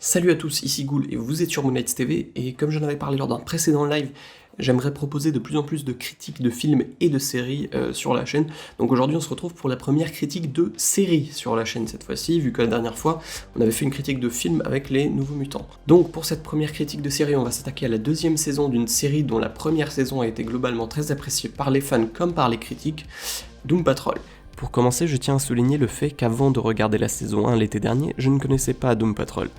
Salut à tous, ici Ghoul et vous êtes sur Moonlight TV, et comme j'en avais parlé lors d'un précédent live, j'aimerais proposer de plus en plus de critiques de films et de séries sur la chaîne. Donc aujourd'hui on se retrouve pour la première critique de série sur la chaîne cette fois-ci, vu que la dernière fois on avait fait une critique de film avec les Nouveaux Mutants. Donc pour cette première critique de série, on va s'attaquer à la deuxième saison d'une série dont la première saison a été globalement très appréciée par les fans comme par les critiques, Doom Patrol. Pour commencer, je tiens à souligner le fait qu'avant de regarder la saison 1 l'été dernier, je ne connaissais pas Doom Patrol.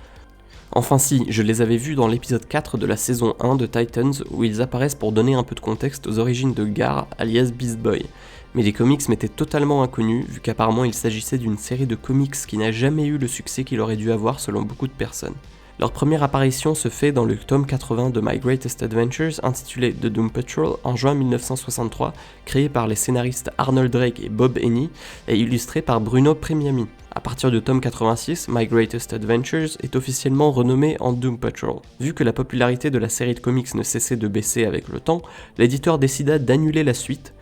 Enfin si, je les avais vus dans l'épisode 4 de la saison 1 de Titans, où ils apparaissent pour donner un peu de contexte aux origines de Gar, alias Beast Boy. Mais les comics m'étaient totalement inconnus, vu qu'apparemment il s'agissait d'une série de comics qui n'a jamais eu le succès qu'il aurait dû avoir selon beaucoup de personnes. Leur première apparition se fait dans le tome 80 de My Greatest Adventures, intitulé The Doom Patrol, en juin 1963, créé par les scénaristes Arnold Drake et Bob Haney, et illustré par Bruno Premiami. À partir du tome 86, My Greatest Adventures est officiellement renommé en Doom Patrol. Vu que la popularité de la série de comics ne cessait de baisser avec le temps, l'éditeur décida d'annuler la suite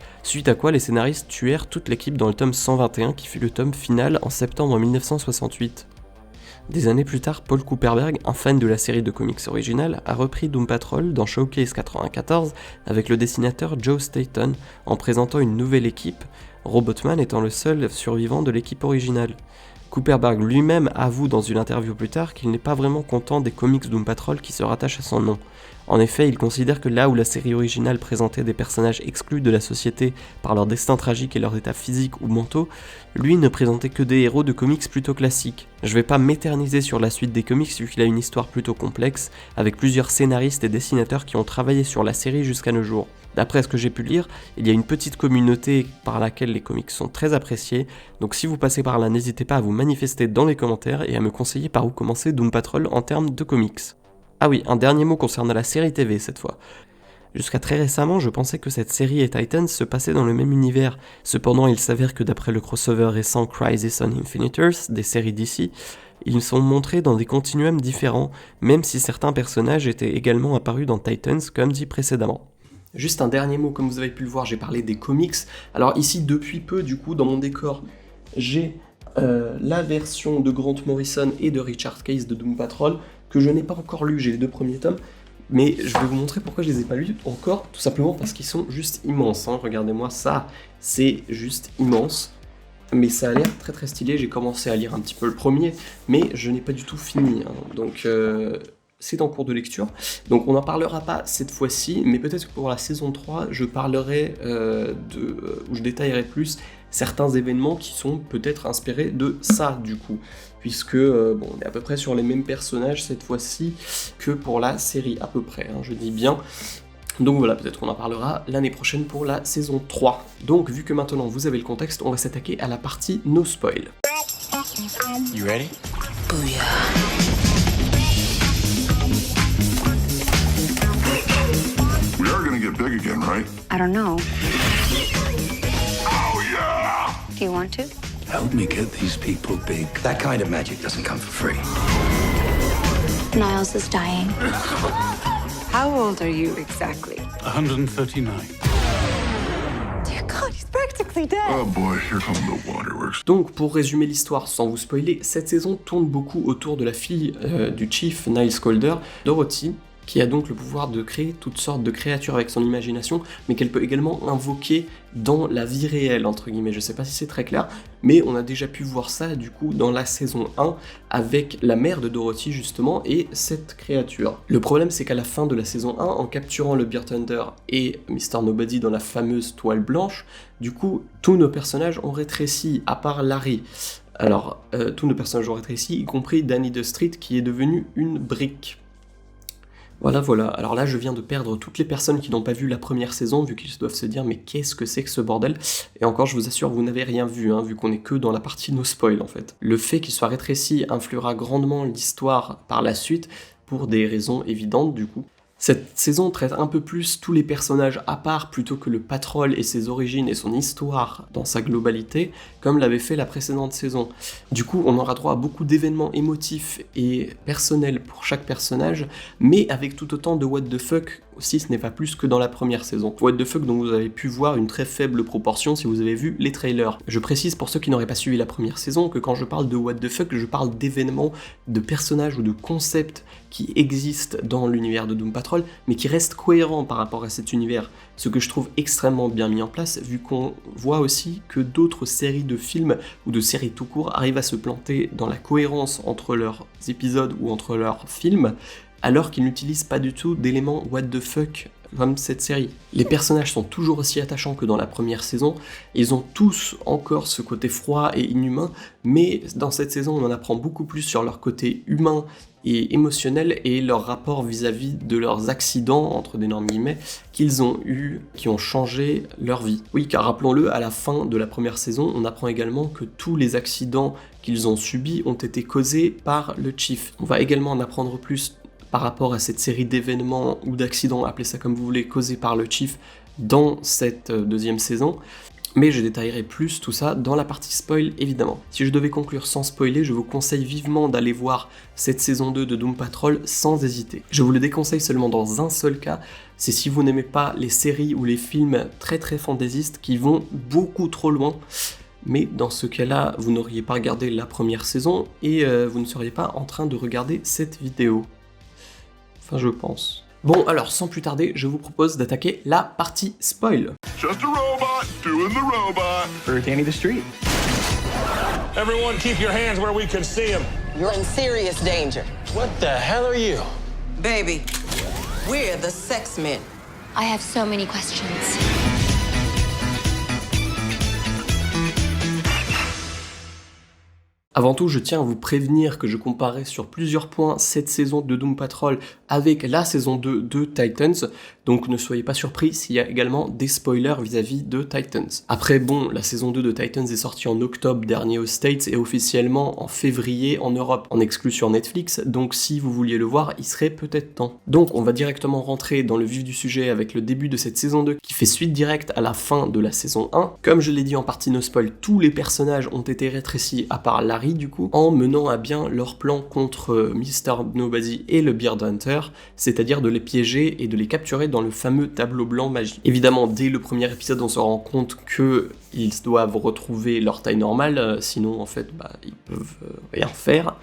à quoi les scénaristes tuèrent toute l'équipe dans le tome 121 qui fut le tome final en septembre 1968. Des années plus tard, Paul Kupperberg, un fan de la série de comics originale, a repris Doom Patrol dans Showcase 94 avec le dessinateur Joe Staton en présentant une nouvelle équipe, Robotman étant le seul survivant de l'équipe originale. Kupperberg lui-même avoue dans une interview plus tard qu'il n'est pas vraiment content des comics Doom Patrol qui se rattachent à son nom. En effet, il considère que là où la série originale présentait des personnages exclus de la société par leur destin tragique et leur état physique ou mentaux, lui ne présentait que des héros de comics plutôt classiques. Je vais pas m'éterniser sur la suite des comics vu qu'il a une histoire plutôt complexe, avec plusieurs scénaristes et dessinateurs qui ont travaillé sur la série jusqu'à nos jours. D'après ce que j'ai pu lire, il y a une petite communauté par laquelle les comics sont très appréciés, donc si vous passez par là, n'hésitez pas à vous manifester dans les commentaires et à me conseiller par où commencer Doom Patrol en termes de comics. Ah oui, un dernier mot concernant la série TV cette fois. Jusqu'à très récemment, je pensais que cette série et Titans se passaient dans le même univers. Cependant, il s'avère que d'après le crossover récent Crisis on Infinite Earths des séries DC, ils sont montrés dans des continuums différents, même si certains personnages étaient également apparus dans Titans comme dit précédemment. Juste un dernier mot, comme vous avez pu le voir, j'ai parlé des comics. Alors ici, depuis peu, du coup, dans mon décor, j'ai la version de Grant Morrison et de Richard Case de Doom Patrol, que je n'ai pas encore lu, j'ai les deux premiers tomes, mais je vais vous montrer pourquoi je les ai pas lus encore, tout simplement parce qu'ils sont juste immenses, hein. Regardez-moi ça, c'est juste immense, mais ça a l'air très très stylé. J'ai commencé à lire un petit peu le premier, mais je n'ai pas du tout fini, hein. Donc c'est en cours de lecture, donc on n'en parlera pas cette fois-ci, mais peut-être que pour la saison 3, je parlerai où je détaillerai plus certains événements qui sont peut-être inspirés de ça du coup, puisque on est à peu près sur les mêmes personnages cette fois-ci que pour la série, à peu près, hein, je dis bien. Donc voilà, peut-être qu'on en parlera l'année prochaine pour la saison 3. Donc vu que maintenant vous avez le contexte, on va s'attaquer à la partie no spoil. You ready? Booyah. We are gonna get big again, right? I don't know. Oh, yeah! Do you want to? Help me get these people big. That kind of magic doesn't come for free. Niles is dying. How old are you exactly? 139. Dear God, he's practically dead. Oh boy, here come the waterworks. Donc pour résumer l'histoire sans vous spoiler, cette saison tourne beaucoup autour de la fille du Chief Niles Caulder, Dorothy, qui a donc le pouvoir de créer toutes sortes de créatures avec son imagination, mais qu'elle peut également invoquer dans la vie réelle, entre guillemets. Je sais pas si c'est très clair, mais on a déjà pu voir ça du coup dans la saison 1, avec la mère de Dorothy justement, et cette créature. Le problème c'est qu'à la fin de la saison 1, en capturant le Beer Thunder et Mr. Nobody dans la fameuse toile blanche, du coup, tous nos personnages ont rétréci, à part Larry. Alors, tous nos personnages ont rétréci, y compris Danny the Street, qui est devenu une brique. Voilà, alors là je viens de perdre toutes les personnes qui n'ont pas vu la première saison, vu qu'ils doivent se dire mais qu'est-ce que c'est que ce bordel. Et encore je vous assure, vous n'avez rien vu, hein, vu qu'on est que dans la partie no spoil en fait. Le fait qu'il soit rétréci influera grandement l'histoire par la suite, pour des raisons évidentes du coup. Cette saison traite un peu plus tous les personnages à part plutôt que le Patrol et ses origines et son histoire dans sa globalité, comme l'avait fait la précédente saison. Du coup, on aura droit à beaucoup d'événements émotifs et personnels pour chaque personnage, mais avec tout autant de what the fuck si ce n'est pas plus que dans la première saison. What the fuck dont vous avez pu voir une très faible proportion si vous avez vu les trailers. Je précise pour ceux qui n'auraient pas suivi la première saison que quand je parle de what the fuck, je parle d'événements, de personnages ou de concepts qui existent dans l'univers de Doom Patrol, mais qui restent cohérents par rapport à cet univers. Ce que je trouve extrêmement bien mis en place, vu qu'on voit aussi que d'autres séries de films ou de séries tout court arrivent à se planter dans la cohérence entre leurs épisodes ou entre leurs films, alors qu'ils n'utilisent pas du tout d'éléments what the fuck comme cette série. Les personnages sont toujours aussi attachants que dans la première saison, ils ont tous encore ce côté froid et inhumain, mais dans cette saison on en apprend beaucoup plus sur leur côté humain et émotionnel et leur rapport vis-à-vis de leurs accidents, entre d'énormes guillemets, qu'ils ont eus, qui ont changé leur vie. Oui, car rappelons-le, à la fin de la première saison, on apprend également que tous les accidents qu'ils ont subis ont été causés par le Chief. On va également en apprendre plus par rapport à cette série d'événements ou d'accidents, appelez ça comme vous voulez, causés par le Chief dans cette deuxième saison. Mais je détaillerai plus tout ça dans la partie spoil évidemment. Si je devais conclure sans spoiler, je vous conseille vivement d'aller voir cette saison 2 de Doom Patrol sans hésiter. Je vous le déconseille seulement dans un seul cas, c'est si vous n'aimez pas les séries ou les films très fantaisistes qui vont beaucoup trop loin. Mais dans ce cas-là, vous n'auriez pas regardé la première saison et vous ne seriez pas en train de regarder cette vidéo. Enfin, je pense. Bon, alors, sans plus tarder, je vous propose d'attaquer la partie spoil. Just a robot doing the robot. For Danny the Street. Everyone keep your hands where we can see them. You're in serious danger. What the hell are you? Baby, we're the sex men. I have so many questions. Avant tout, je tiens à vous prévenir que je comparais sur plusieurs points cette saison de Doom Patrol avec la saison 2 de Titans, donc ne soyez pas surpris s'il y a également des spoilers vis-à-vis de Titans. Après bon, la saison 2 de Titans est sortie en octobre dernier aux States et officiellement en février en Europe, en exclu sur Netflix, donc si vous vouliez le voir, il serait peut-être temps. Donc on va directement rentrer dans le vif du sujet avec le début de cette saison 2 qui fait suite directe à la fin de la saison 1. Comme je l'ai dit en partie no spoil, tous les personnages ont été rétrécis à part Larry du coup, en menant à bien leur plan contre Mr. Nobody et le Beard Hunter, c'est-à-dire de les piéger et de les capturer dans le fameux tableau blanc magique. Évidemment, dès le premier épisode, on se rend compte qu'ils doivent retrouver leur taille normale, sinon en fait, ils peuvent rien faire.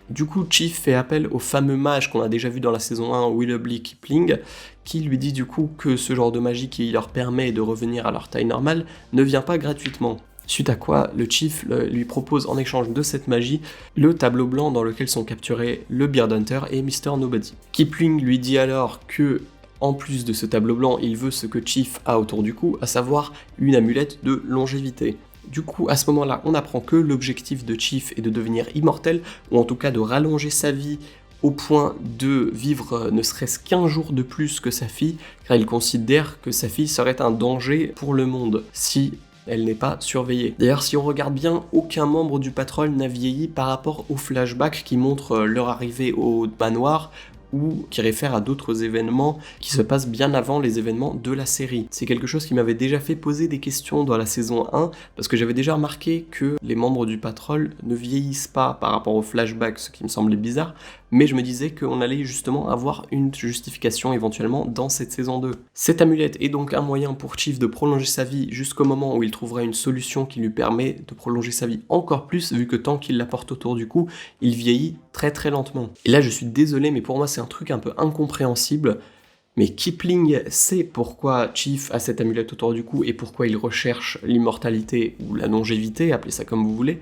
Du coup, Chief fait appel au fameux mage qu'on a déjà vu dans la saison 1, Willoughby Kipling, qui lui dit du coup que ce genre de magie qui leur permet de revenir à leur taille normale ne vient pas gratuitement. Suite à quoi, le Chief lui propose en échange de cette magie le tableau blanc dans lequel sont capturés le Beard Hunter et Mr. Nobody. Kipling lui dit alors que, en plus de ce tableau blanc, il veut ce que Chief a autour du cou, à savoir une amulette de longévité. Du coup, à ce moment-là, on apprend que l'objectif de Chief est de devenir immortel, ou en tout cas de rallonger sa vie au point de vivre ne serait-ce qu'un jour de plus que sa fille, car il considère que sa fille serait un danger pour le monde, si elle n'est pas surveillée. D'ailleurs, si on regarde bien, aucun membre du Patrol n'a vieilli par rapport aux flashbacks qui montrent leur arrivée au manoir ou qui réfèrent à d'autres événements qui se passent bien avant les événements de la série. C'est quelque chose qui m'avait déjà fait poser des questions dans la saison 1, parce que j'avais déjà remarqué que les membres du Patrol ne vieillissent pas par rapport aux flashbacks, ce qui me semblait bizarre, mais je me disais qu'on allait justement avoir une justification éventuellement dans cette saison 2. Cette amulette est donc un moyen pour Chief de prolonger sa vie jusqu'au moment où il trouvera une solution qui lui permet de prolonger sa vie encore plus, vu que tant qu'il la porte autour du cou, il vieillit très lentement. Et là je suis désolé, mais pour moi c'est un truc un peu incompréhensible, mais Kipling sait pourquoi Chief a cette amulette autour du cou et pourquoi il recherche l'immortalité ou la longévité, appelez ça comme vous voulez,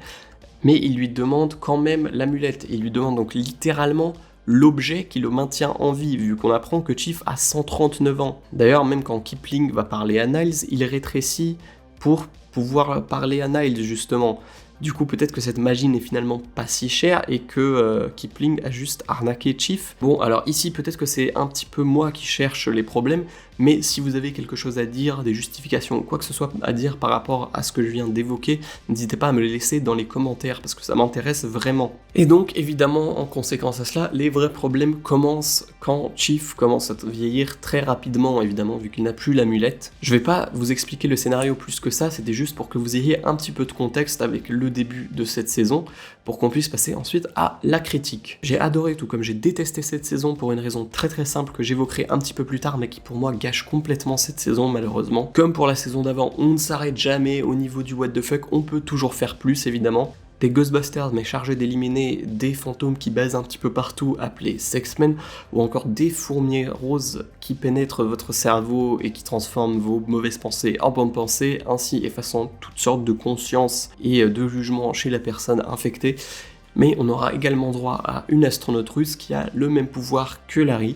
mais il lui demande quand même l'amulette, il lui demande donc littéralement l'objet qui le maintient en vie, vu qu'on apprend que Chief a 139 ans. D'ailleurs, même quand Kipling va parler à Niles, il rétrécit pour pouvoir parler à Niles justement. Du coup, peut-être que cette magie n'est finalement pas si chère et que Kipling a juste arnaqué Chief. Bon, alors ici, peut-être que c'est un petit peu moi qui cherche les problèmes, mais si vous avez quelque chose à dire, des justifications ou quoi que ce soit à dire par rapport à ce que je viens d'évoquer, n'hésitez pas à me les laisser dans les commentaires parce que ça m'intéresse vraiment. Et donc, évidemment, en conséquence à cela, les vrais problèmes commencent quand Chief commence à vieillir très rapidement, évidemment, vu qu'il n'a plus l'amulette. Je vais pas vous expliquer le scénario plus que ça, c'était juste pour que vous ayez un petit peu de contexte avec le début de cette saison pour qu'on puisse passer ensuite à la critique. J'ai adoré tout comme j'ai détesté cette saison pour une raison très très simple que j'évoquerai un petit peu plus tard mais qui pour moi gâche complètement cette saison malheureusement. Comme pour la saison d'avant, on ne s'arrête jamais au niveau du what the fuck, on peut toujours faire plus évidemment. Des Ghostbusters mais chargés d'éliminer des fantômes qui baisent un petit peu partout appelés Sexmen, ou encore des fourmis roses qui pénètrent votre cerveau et qui transforment vos mauvaises pensées en bonnes pensées, ainsi effaçant toutes sortes de conscience et de jugement chez la personne infectée. Mais on aura également droit à une astronaute russe qui a le même pouvoir que Larry,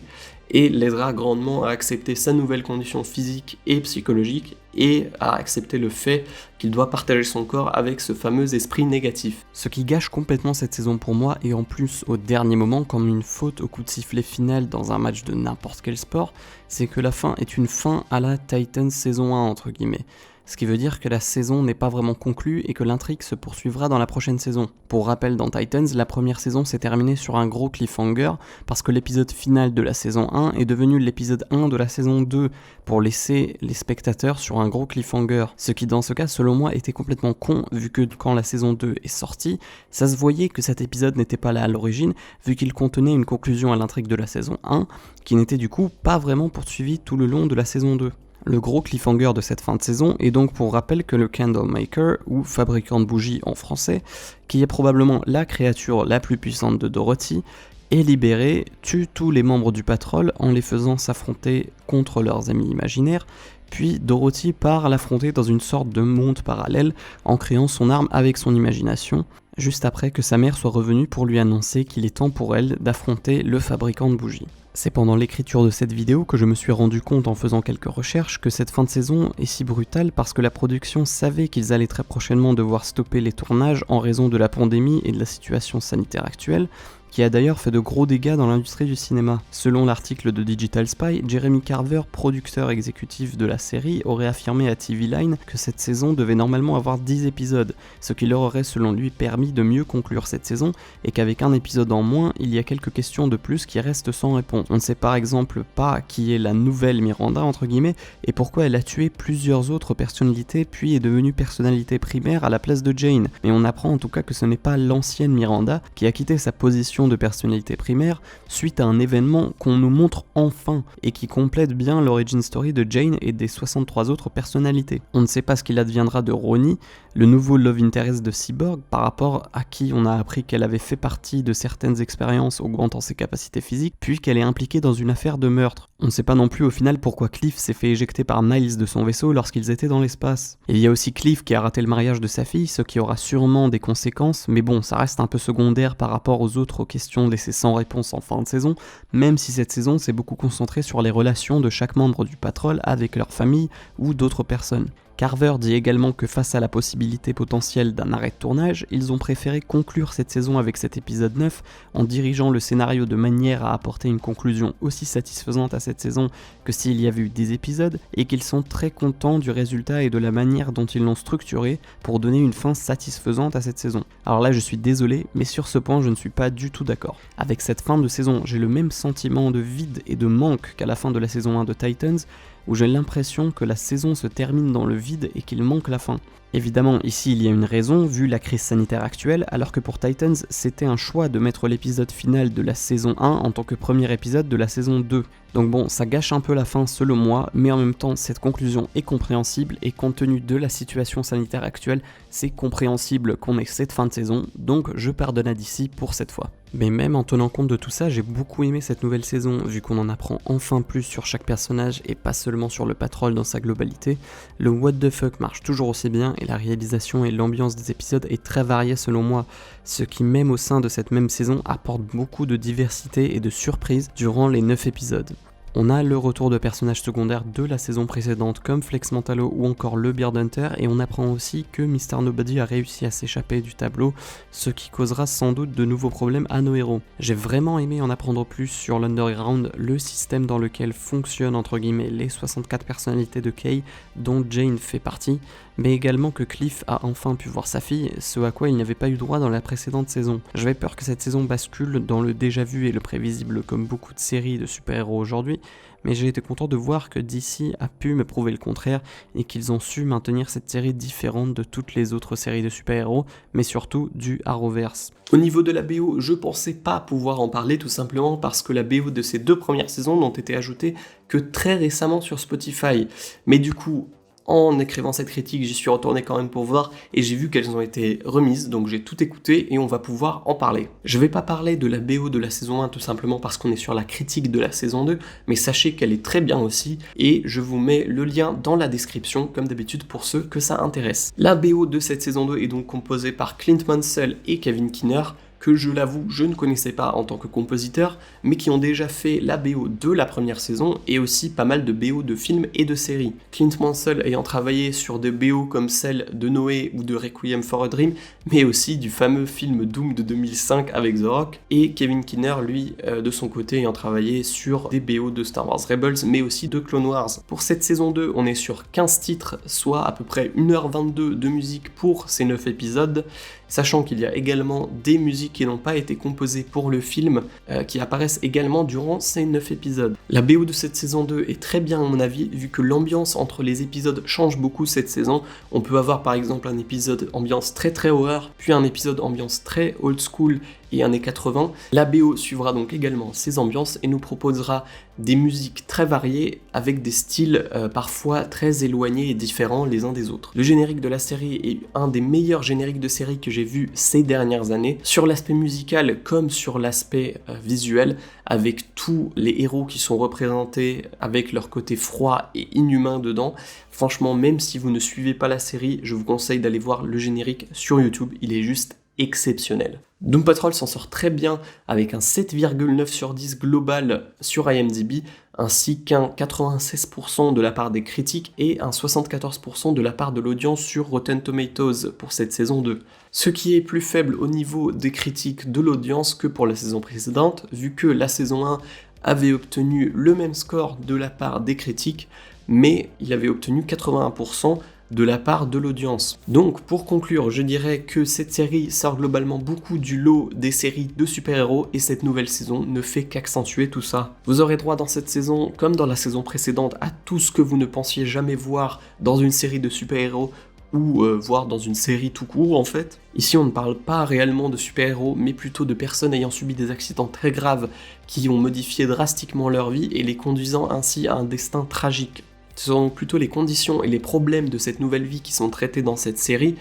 et l'aidera grandement à accepter sa nouvelle condition physique et psychologique et à accepter le fait qu'il doit partager son corps avec ce fameux esprit négatif. Ce qui gâche complètement cette saison pour moi, et en plus au dernier moment comme une faute au coup de sifflet final dans un match de n'importe quel sport, c'est que la fin est une fin à la Titans saison 1 entre guillemets. Ce qui veut dire que la saison n'est pas vraiment conclue et que l'intrigue se poursuivra dans la prochaine saison. Pour rappel, dans Titans, la première saison s'est terminée sur un gros cliffhanger parce que l'épisode final de la saison 1 est devenu l'épisode 1 de la saison 2 pour laisser les spectateurs sur un gros cliffhanger. Ce qui dans ce cas, selon moi, était complètement con vu que quand la saison 2 est sortie, ça se voyait que cet épisode n'était pas là à l'origine vu qu'il contenait une conclusion à l'intrigue de la saison 1 qui n'était du coup pas vraiment poursuivie tout le long de la saison 2. Le gros cliffhanger de cette fin de saison est donc pour rappel que le Candlemaker, ou fabricant de bougies en français, qui est probablement la créature la plus puissante de Dorothy, est libéré, tue tous les membres du Patrol en les faisant s'affronter contre leurs amis imaginaires, puis Dorothy part l'affronter dans une sorte de monde parallèle en créant son arme avec son imagination, juste après que sa mère soit revenue pour lui annoncer qu'il est temps pour elle d'affronter le fabricant de bougies. C'est pendant l'écriture de cette vidéo que je me suis rendu compte en faisant quelques recherches que cette fin de saison est si brutale parce que la production savait qu'ils allaient très prochainement devoir stopper les tournages en raison de la pandémie et de la situation sanitaire actuelle, qui a d'ailleurs fait de gros dégâts dans l'industrie du cinéma. Selon l'article de Digital Spy, Jeremy Carver, producteur exécutif de la série, aurait affirmé à TV Line que cette saison devait normalement avoir 10 épisodes, ce qui leur aurait selon lui permis de mieux conclure cette saison, et qu'avec un épisode en moins, il y a quelques questions de plus qui restent sans réponse. On ne sait par exemple pas qui est la nouvelle Miranda entre guillemets, et pourquoi elle a tué plusieurs autres personnalités puis est devenue personnalité primaire à la place de Jane, mais on apprend en tout cas que ce n'est pas l'ancienne Miranda qui a quitté sa position de personnalité primaire suite à un événement qu'on nous montre enfin et qui complète bien l'origin story de Jane et des 63 autres personnalités. On ne sait pas ce qu'il adviendra de Ronnie, le nouveau love interest de Cyborg, par rapport à qui on a appris qu'elle avait fait partie de certaines expériences augmentant ses capacités physiques, puis qu'elle est impliquée dans une affaire de meurtre. On ne sait pas non plus au final pourquoi Cliff s'est fait éjecter par Niles de son vaisseau lorsqu'ils étaient dans l'espace. Il y a aussi Cliff qui a raté le mariage de sa fille, ce qui aura sûrement des conséquences, mais bon, ça reste un peu secondaire par rapport aux autres questions laissées sans réponse en fin de saison, même si cette saison s'est beaucoup concentrée sur les relations de chaque membre du Patrol avec leur famille ou d'autres personnes. Carver dit également que face à la possibilité potentielle d'un arrêt de tournage, ils ont préféré conclure cette saison avec cet épisode 9 en dirigeant le scénario de manière à apporter une conclusion aussi satisfaisante à cette saison que s'il y avait eu des épisodes, et qu'ils sont très contents du résultat et de la manière dont ils l'ont structuré pour donner une fin satisfaisante à cette saison. Alors là je suis désolé, mais sur ce point je ne suis pas du tout d'accord. Avec cette fin de saison, j'ai le même sentiment de vide et de manque qu'à la fin de la saison 1 de Titans, où j'ai l'impression que la saison se termine dans le vide et qu'il manque la fin. Évidemment, ici il y a une raison, vu la crise sanitaire actuelle, alors que pour Titans, c'était un choix de mettre l'épisode final de la saison 1 en tant que premier épisode de la saison 2. Donc bon, ça gâche un peu la fin selon moi, mais en même temps, cette conclusion est compréhensible, et compte tenu de la situation sanitaire actuelle, c'est compréhensible qu'on ait cette fin de saison, donc je pardonne à DC pour cette fois. Mais même en tenant compte de tout ça, j'ai beaucoup aimé cette nouvelle saison, vu qu'on en apprend enfin plus sur chaque personnage et pas seulement sur le Patrol dans sa globalité. Le what the fuck marche toujours aussi bien, et la réalisation et l'ambiance des épisodes est très variée selon moi, ce qui même au sein de cette même saison apporte beaucoup de diversité et de surprises durant les 9 épisodes. On a le retour de personnages secondaires de la saison précédente comme Flex Mentalo ou encore le Beard Hunter, et on apprend aussi que Mr. Nobody a réussi à s'échapper du tableau, ce qui causera sans doute de nouveaux problèmes à nos héros. J'ai vraiment aimé en apprendre plus sur l'Underground, le système dans lequel fonctionnent entre guillemets les 64 personnalités de Kay dont Jane fait partie. mais également que Cliff a enfin pu voir sa fille, ce à quoi il n'avait pas eu droit dans la précédente saison. J'avais peur que cette saison bascule dans le déjà vu et le prévisible comme beaucoup de séries de super-héros aujourd'hui, mais j'ai été content de voir que DC a pu me prouver le contraire et qu'ils ont su maintenir cette série différente de toutes les autres séries de super-héros, mais surtout du Arrowverse. Au niveau de la BO, je pensais pas pouvoir en parler tout simplement parce que la BO de ces 2 premières saisons n'ont été ajoutées que très récemment sur Spotify. Mais du coup, en écrivant cette critique, j'y suis retourné quand même pour voir et j'ai vu qu'elles ont été remises, donc j'ai tout écouté et on va pouvoir en parler. Je vais pas parler de la BO de la saison 1 tout simplement parce qu'on est sur la critique de la saison 2, mais sachez qu'elle est très bien aussi et je vous mets le lien dans la description comme d'habitude pour ceux que ça intéresse. La BO de cette saison 2 est donc composée par Clint Mansell et Kevin Keener, que je l'avoue, je ne connaissais pas en tant que compositeur, mais qui ont déjà fait la BO de la première saison et aussi pas mal de BO de films et de séries. Clint Mansell ayant travaillé sur des BO comme celle de Noé ou de Requiem for a Dream, mais aussi du fameux film Doom de 2005 avec The Rock, et Kevin Keener, lui, de son côté, ayant travaillé sur des BO de Star Wars Rebels, mais aussi de Clone Wars. Pour cette saison 2, on est sur 15 titres, soit à peu près 1h22 de musique pour ces 9 épisodes, sachant qu'il y a également des musiques qui n'ont pas été composées pour le film, qui apparaissent également durant ces 9 épisodes. La BO de cette saison 2 est très bien à mon avis, vu que l'ambiance entre les épisodes change beaucoup cette saison. On peut avoir par exemple un épisode ambiance très horreur, puis un épisode ambiance très old school et années 80. La BO suivra donc également ces ambiances et nous proposera des musiques très variées avec des styles parfois très éloignés et différents les uns des autres. Le générique de la série est un des meilleurs génériques de série que j'ai vu ces dernières années, sur l'aspect musical comme sur l'aspect visuel, avec tous les héros qui sont représentés avec leur côté froid et inhumain dedans. Franchement, même si vous ne suivez pas la série, je vous conseille d'aller voir le générique sur YouTube, il est juste exceptionnel. Doom Patrol s'en sort très bien avec un 7,9 sur 10 global sur IMDb, ainsi qu'un 96% de la part des critiques et un 74% de la part de l'audience sur Rotten Tomatoes pour cette saison 2. Ce qui est plus faible au niveau des critiques de l'audience que pour la saison précédente, vu que la saison 1 avait obtenu le même score de la part des critiques, mais il avait obtenu 81% de la part de l'audience. Donc pour conclure, je dirais que cette série sort globalement beaucoup du lot des séries de super-héros et cette nouvelle saison ne fait qu'accentuer tout ça. Vous aurez droit dans cette saison, comme dans la saison précédente, à tout ce que vous ne pensiez jamais voir dans une série de super-héros ou voir dans une série tout court en fait. Ici on ne parle pas réellement de super-héros, mais plutôt de personnes ayant subi des accidents très graves qui ont modifié drastiquement leur vie et les conduisant ainsi à un destin tragique. Ce sont plutôt les conditions et les problèmes de cette nouvelle vie qui sont traités dans cette série,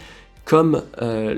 comme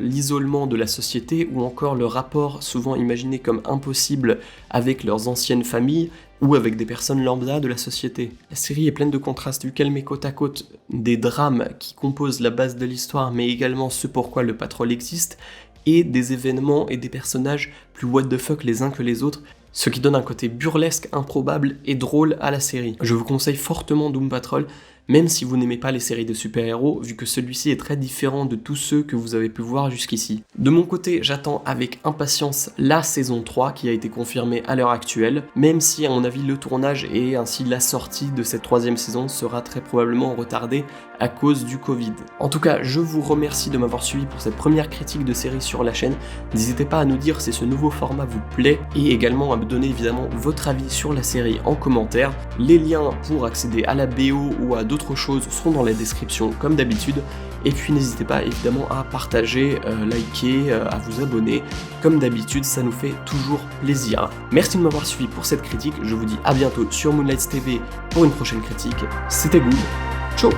l'isolement de la société ou encore le rapport souvent imaginé comme impossible avec leurs anciennes familles ou avec des personnes lambda de la société. La série est pleine de contrastes vu qu'elle met côte à côte des drames qui composent la base de l'histoire mais également ce pourquoi le Patrol existe et des événements et des personnages plus what the fuck les uns que les autres, ce qui donne un côté burlesque, improbable et drôle à la série. Je vous conseille fortement Doom Patrol, même si vous n'aimez pas les séries de super-héros, vu que celui-ci est très différent de tous ceux que vous avez pu voir jusqu'ici. De mon côté, j'attends avec impatience la saison 3 qui a été confirmée à l'heure actuelle, même si à mon avis le tournage et ainsi la sortie de cette 3e saison sera très probablement retardée à cause du Covid. En tout cas, je vous remercie de m'avoir suivi pour cette première critique de série sur la chaîne. N'hésitez pas à nous dire si ce nouveau format vous plaît et également à me donner évidemment votre avis sur la série en commentaire. Les liens pour accéder à la BO ou à d'autres choses sont dans la description comme d'habitude. Et puis n'hésitez pas évidemment à partager, liker, à vous abonner. Comme d'habitude, ça nous fait toujours plaisir. Merci de m'avoir suivi pour cette critique. Je vous dis à bientôt sur Moonlight TV pour une prochaine critique. C'était Good. Ciao.